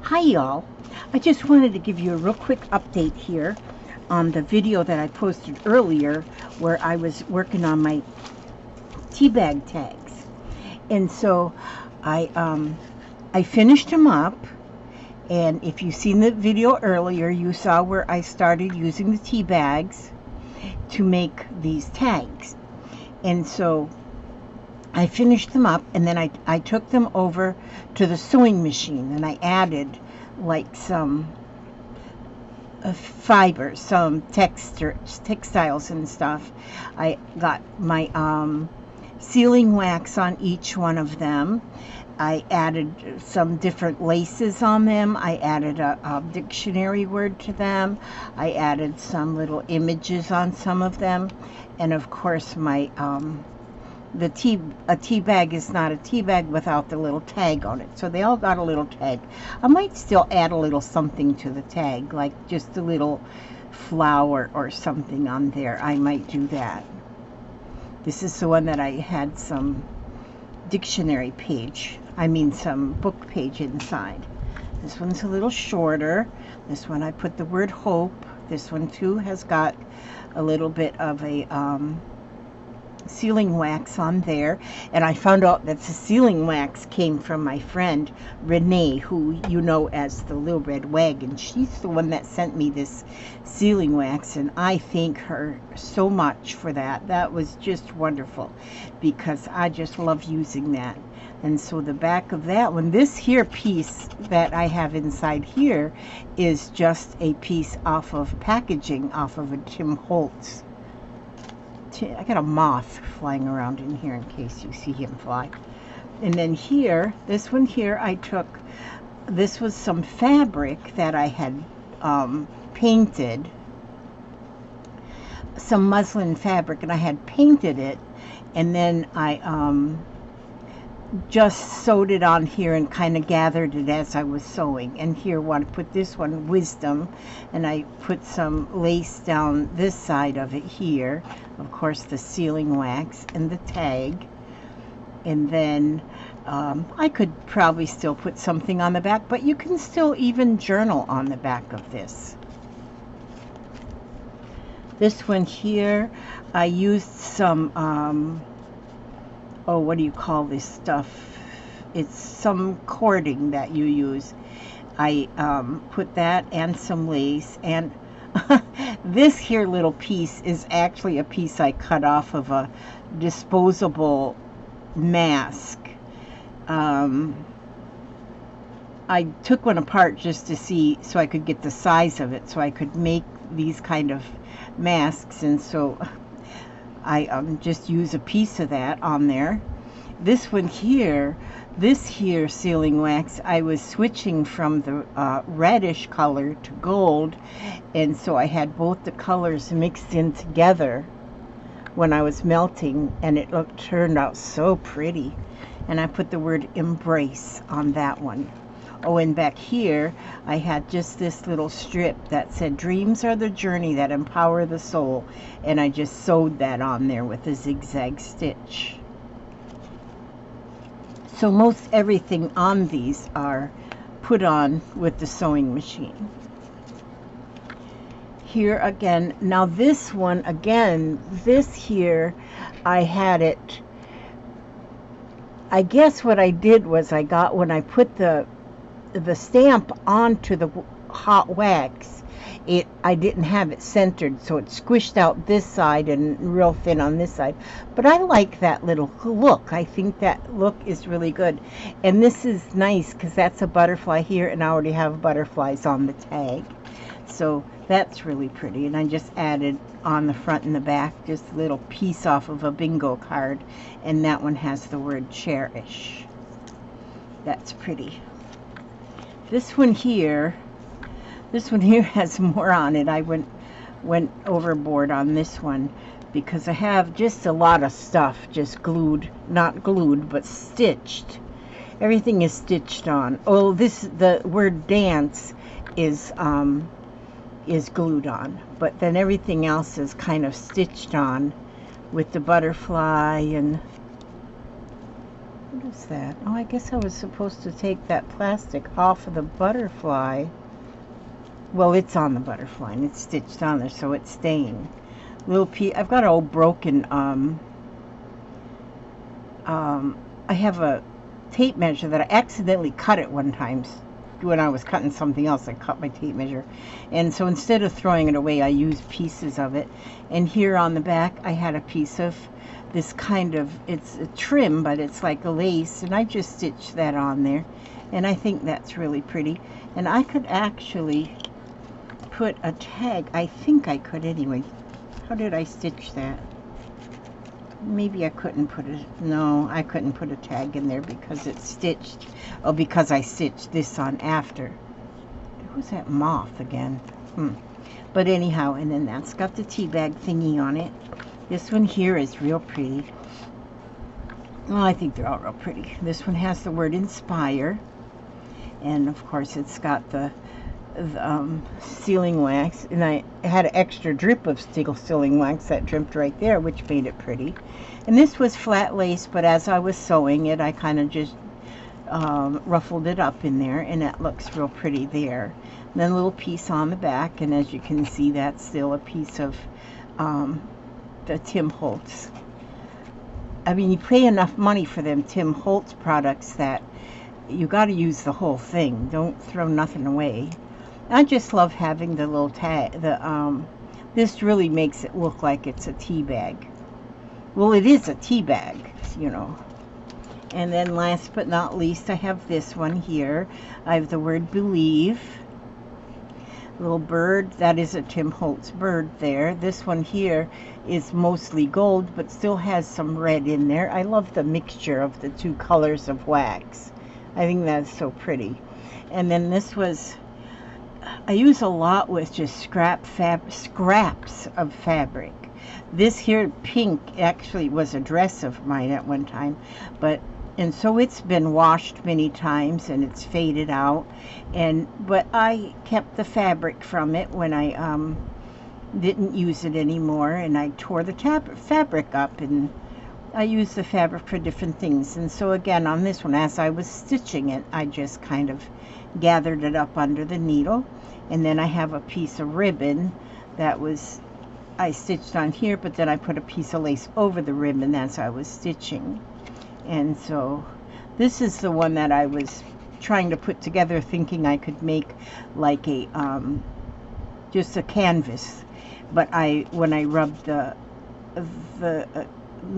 Hi y'all, I just wanted to give you a real quick update here on the video that I posted earlier where I was working on my tea bag tags. And so I finished them up, and if you've seen the video earlier, you saw where I started using the tea bags to make these tags. And so I finished them up, and then I took them over to the sewing machine, and I added like some fibers, some textiles and stuff. I got my sealing wax on each one of them. I added some different laces on them. I added a dictionary word to them. I added some little images on some of them, and of course my a tea bag is not a tea bag without the little tag on it. So they all got a little tag. I might still add a little something to the tag, like just a little flower or something on there. I might do that. This is the one that I had some dictionary page, some book page inside. This one's a little shorter. This one I put the word hope. This one too has got a little bit of a sealing wax on there, and I found out that the sealing wax came from my friend Renee, who you know as the Little Red Wagon. She's the one that sent me this sealing wax, and I thank her so much for that. That was just wonderful, because I just love using that. And so the back of that one, this here piece that I have inside here is just a piece off of packaging off of a Tim Holtz. I got a moth flying around in here in case you see him fly. And then here, this one here, this was some fabric that I had painted, some muslin fabric, and I had painted it, and then I just sewed it on here and kind of gathered it as I was sewing. And here, I put this one, Wisdom, and I put some lace down this side of it here. Of course, the sealing wax and the tag. And then I could probably still put something on the back, but you can still even journal on the back of this. This one here, I used some what do you call this stuff? It's some cording that you use. I put that and some lace, and this here little piece is actually a piece I cut off of a disposable mask. I took one apart just to see, so I could get the size of it, so I could make these kind of masks, and so I just use a piece of that on there. This one here, this here sealing wax, I was switching from the reddish color to gold, and so I had both the colors mixed in together when I was melting, and it turned out so pretty. And I put the word embrace on that one. Oh, and back here, I had just this little strip that said, dreams are the journey that empower the soul. And I just sewed that on there with a zigzag stitch. So most everything on these are put on with the sewing machine. Here again, now this one, again, this here, I had it, I guess what I did was when I put the stamp onto the hot wax, I didn't have it centered, so it squished out this side and real thin on this side. But I like that little look. I think that look is really good. And this is nice because that's a butterfly here, and I already have butterflies on the tag. So that's really pretty. And I just added on the front and the back just a little piece off of a bingo card, and that one has the word cherish. That's pretty. This one here has more on it. I went overboard on this one because I have just a lot of stuff just glued, not glued, but stitched. Everything is stitched on. Oh, the word dance is glued on, but then everything else is kind of stitched on with the butterfly and What is that? Oh, I guess I was supposed to take that plastic off of the butterfly. Well, it's on the butterfly and it's stitched on there, so it's staying. Little piece. I've got an old broken. I have a tape measure that I accidentally cut it one time when I was cutting something else. I cut my tape measure, and so instead of throwing it away, I used pieces of it. And here on the back, I had a piece of this kind of, it's a trim, but it's like a lace, and I just stitched that on there, and I think that's really pretty. And I could actually put a tag. I think I could anyway. How did I stitch that? Maybe I couldn't put it. No, I couldn't put a tag in there because it's stitched. Oh, because I stitched this on after. Who's that moth again? But anyhow, and then that's got the tea bag thingy on it. This one here is real pretty. Well, I think they're all real pretty. This one has the word inspire, and of course it's got the sealing wax, and I had an extra drip of sealing wax that dripped right there, which made it pretty. And this was flat lace, but as I was sewing it, I kind of just ruffled it up in there, and it looks real pretty there. And then a little piece on the back, and as you can see, that's still a piece of the Tim Holtz. I mean, you pay enough money for them Tim Holtz products that you got to use the whole thing. Don't throw nothing away. I just love having the little tag. This really makes it look like it's a tea bag. Well, it is a tea bag, you know. And then last but not least, I have this one here. I have the word believe. Little bird, that is a Tim Holtz bird there. This one here is mostly gold, but still has some red in there. I love the mixture of the two colors of wax. I think that's so pretty. And then this was, I use a lot with just scraps of fabric. This here pink actually was a dress of mine at one time, and so it's been washed many times and it's faded out, but I kept the fabric from it when I didn't use it anymore, and I tore the fabric up, and I use the fabric for different things. And so again, on this one, as I was stitching it, I just kind of gathered it up under the needle. And then I have a piece of ribbon that I stitched on here, but then I put a piece of lace over the ribbon as I was stitching. And so this is the one that I was trying to put together, thinking I could make like a just a canvas. But when I rubbed the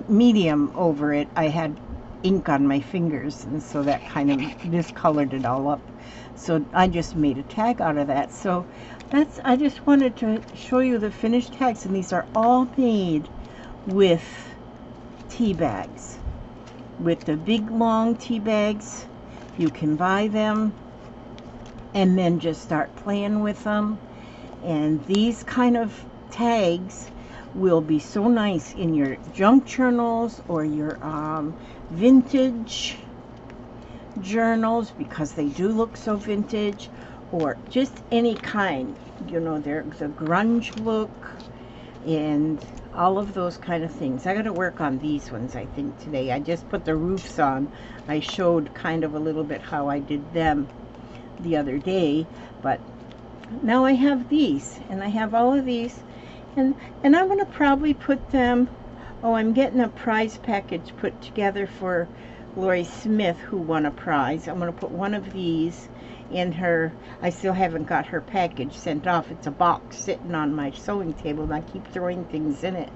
medium over it, I had ink on my fingers, and so that kind of discolored it all up. So I just made a tag out of that. So I just wanted to show you the finished tags, and these are all made with tea bags. With the big long tea bags, you can buy them and then just start playing with them. And these kind of tags will be so nice in your junk journals or your vintage journals, because they do look so vintage, or just any kind, you know, they're the grunge look and all of those kind of things. I got to work on these ones, I think, today. I just put the roofs on. I showed kind of a little bit how I did them the other day, but now I have these, and I have all of these, and I'm going to probably put them, I'm getting a prize package put together for Lori Smith, who won a prize. I'm going to put one of these in her. I still haven't got her package sent off. It's a box sitting on my sewing table, and I keep throwing things in it.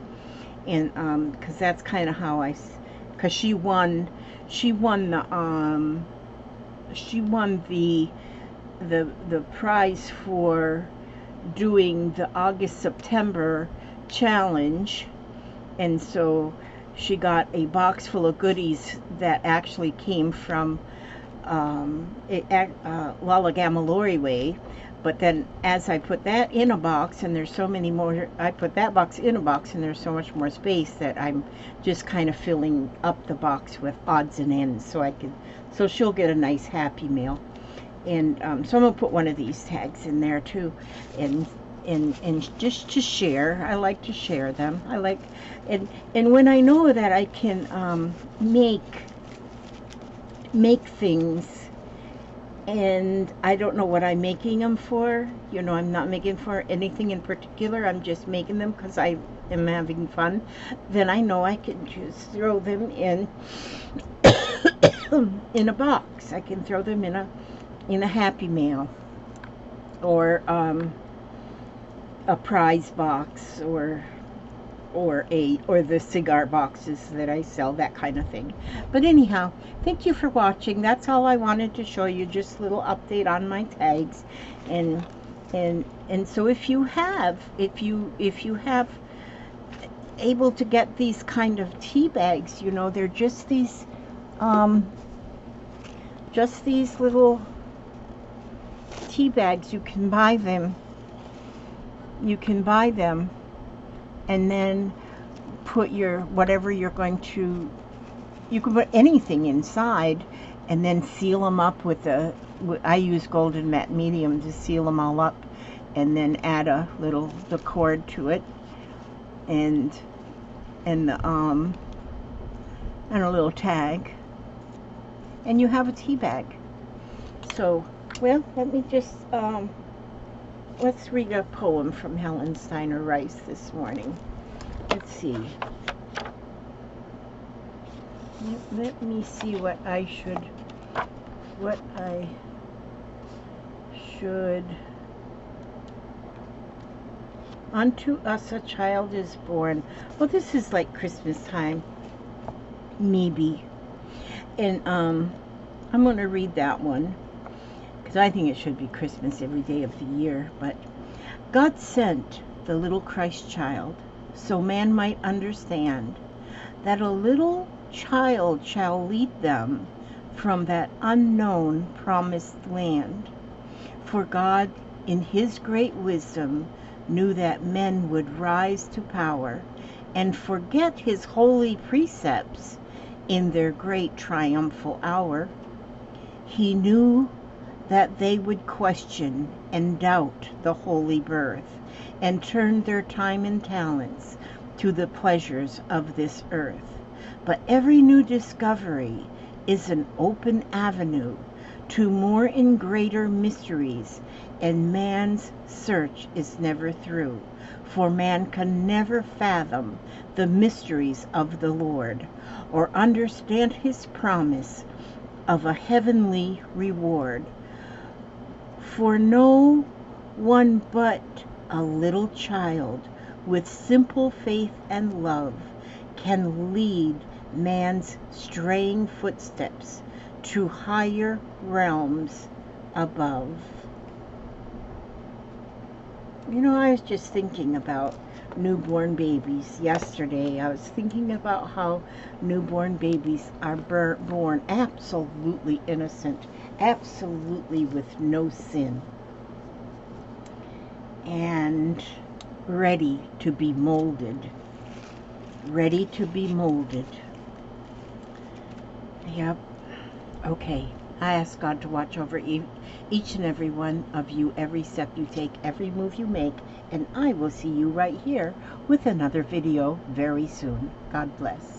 And because that's kind of how because she won the prize for doing the August-September challenge, and so she got a box full of goodies that actually came from Lalagamma Way. But then as I put that in a box, and there's so many more, I put that box in a box, and there's so much more space that I'm just kind of filling up the box with odds and ends, so she'll get a nice happy mail. And so I'm gonna put one of these tags in there too, and just to share. I like to share them. I like, and when I know that I can make make things, and I don't know what I'm making them for. You know, I'm not making for anything in particular. I'm just making them because I am having fun. Then I know I can just throw them in in a box. I can throw them in a Happy Mail, or a prize box, or the cigar boxes that I sell, that kind of thing. But anyhow, thank you for watching. That's all I wanted to show you, just a little update on my tags. And so if you have able to get these kind of tea bags, you know, they're just these little tea bags. You can buy them and then put your whatever you're going to, you can put anything inside, and then seal them up with I use golden matte medium to seal them all up, and then add the cord to it, and a little tag, and you have a tea bag. So, well, let me just let's read a poem from Helen Steiner Rice this morning. Let's see. Let me see what I should. Unto us a child is born. Well, this is like Christmas time, maybe. And I'm going to read that one, because I think it should be Christmas every day of the year. But God sent the little Christ child so man might understand that a little child shall lead them from that unknown promised land. For God, in his great wisdom, knew that men would rise to power and forget his holy precepts in their great triumphal hour. He knew that they would question and doubt the holy birth, and turn their time and talents to the pleasures of this earth. But every new discovery is an open avenue to more and greater mysteries, and man's search is never through, for man can never fathom the mysteries of the Lord, or understand his promise of a heavenly reward. For no one but a little child with simple faith and love can lead man's straying footsteps to higher realms above. You know, I was just thinking about newborn babies yesterday. I was thinking about how newborn babies are born absolutely innocent, absolutely with no sin, and ready to be molded. Ready to be molded. Yep. Okay. I ask God to watch over each and every one of you, every step you take, every move you make, and I will see you right here with another video very soon. God bless.